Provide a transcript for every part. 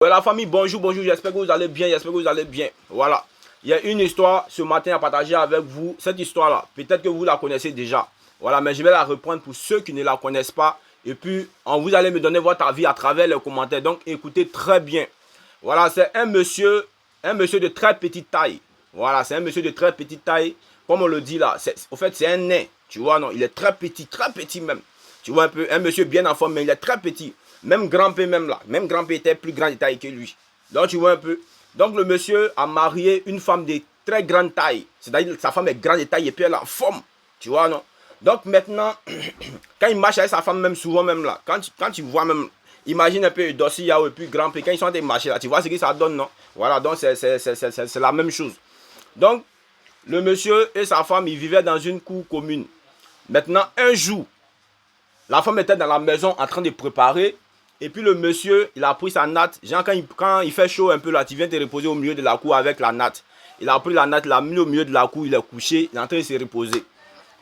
Ouais, la famille, bonjour, bonjour, j'espère que vous allez bien, j'espère que vous allez bien. Voilà, il y a une histoire ce matin à partager avec vous. Cette histoire-là, peut-être que vous la connaissez déjà. Voilà, mais je vais la reprendre pour ceux qui ne la connaissent pas. Et puis, vous allez me donner votre avis à travers les commentaires. Donc, écoutez très bien. Voilà, c'est un monsieur de très petite taille. Voilà, c'est un monsieur de très petite taille. Comme on le dit là, au fait, c'est un nain. Tu vois, non, il est très petit même. Tu vois un peu, un monsieur bien en forme, mais il est très petit. Même grand-père même là, même grand-père était plus grand de taille que lui. Donc tu vois un peu. Donc le monsieur a marié une femme de très grande taille. C'est-à-dire que sa femme est grande de taille et puis elle a forme. Tu vois non. Donc maintenant, quand il marche avec sa femme même souvent même là, quand tu vois même, imagine un peu Dossi Yao et puis grand-père, quand ils sont en train de marcher là, tu vois ce que ça donne non. Voilà, donc c'est la même chose. Donc le monsieur et sa femme, ils vivaient dans une cour commune. Maintenant un jour, la femme était dans la maison en train de préparer. Et puis le monsieur, il a pris sa natte. Genre quand il fait chaud un peu là, tu viens te reposer au milieu de la cour avec la natte. Il a pris la natte, il l'a mis au milieu de la cour, il est couché, il est en train de se reposer.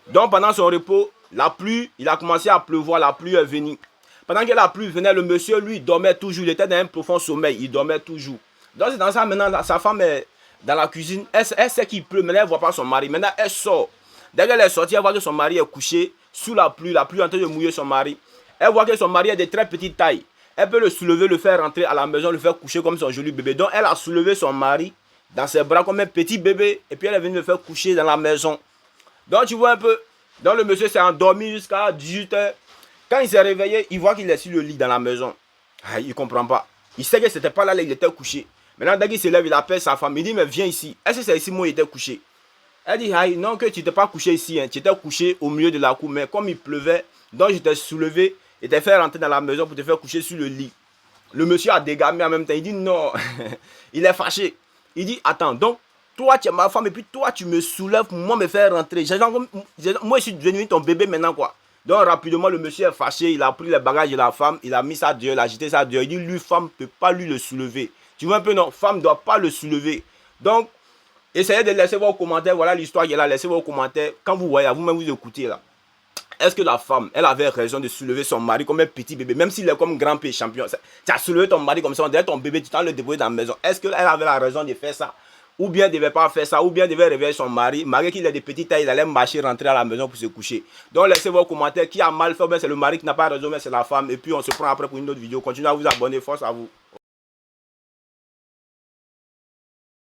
Donc pendant son repos, la pluie, il a commencé à pleuvoir, la pluie est venue. Pendant que la pluie venait, le monsieur, lui, dormait toujours. Il était dans un profond sommeil, il dormait toujours. Donc c'est dans ça maintenant, sa femme est dans la cuisine. Elle sait qu'il pleut, mais elle ne voit pas son mari. Maintenant, elle sort. Dès qu'elle est sortie, elle voit que son mari est couché sous la pluie en train de mouiller son mari. Elle voit que son mari est de très petite taille. Elle peut le soulever, le faire rentrer à la maison, le faire coucher comme son joli bébé. Donc elle a soulevé son mari dans ses bras comme un petit bébé. Et puis elle est venue le faire coucher dans la maison. Donc tu vois un peu. Donc le monsieur s'est endormi jusqu'à 18 h. Quand il s'est réveillé, il voit qu'il est sur le lit dans la maison. Ah, il ne comprend pas. Il sait que ce n'était pas là, il était couché. Maintenant, dès qu'il se lève, il appelle sa femme. Il dit, mais viens ici. Est-ce que c'est ici moi il était couché? Elle dit, aïe, non, que tu n'étais pas couché ici, hein. Tu étais couché au milieu de la cour, mais comme il pleuvait, donc je t'ai soulevé et t'ai fait rentrer dans la maison pour te faire coucher sur le lit. Le monsieur a dégamé en même temps, il dit non, il est fâché. Il dit, attends, donc, toi tu es ma femme et puis toi tu me soulèves pour moi me faire rentrer. Moi je suis devenu ton bébé maintenant quoi. Donc rapidement le monsieur est fâché, il a pris les bagages de la femme, il a mis ça dehors, il a jeté ça dehors. Il dit, lui, femme ne peut pas lui le soulever. Tu vois un peu, non, femme ne doit pas le soulever. Donc, essayez de laisser vos commentaires. Voilà l'histoire qu'il y a là. Laissez vos commentaires. Quand vous voyez, vous-même vous écoutez là. Est-ce que la femme, elle avait raison de soulever son mari comme un petit bébé, même s'il est comme grand-père champion? Tu as soulevé ton mari comme ça, on dirait ton bébé, tu t'en le débrouillé dans la maison. Est-ce qu'elle avait la raison de faire ça? Ou bien elle ne devait pas faire ça, ou bien elle devait réveiller son mari. Malgré qu'il ait des petites tailles, il allait marcher, rentrer à la maison pour se coucher. Donc laissez vos commentaires. Qui a mal fait? C'est le mari qui n'a pas raison, mais c'est la femme. Et puis on se prend après pour une autre vidéo. Continuez à vous abonner. Force à vous.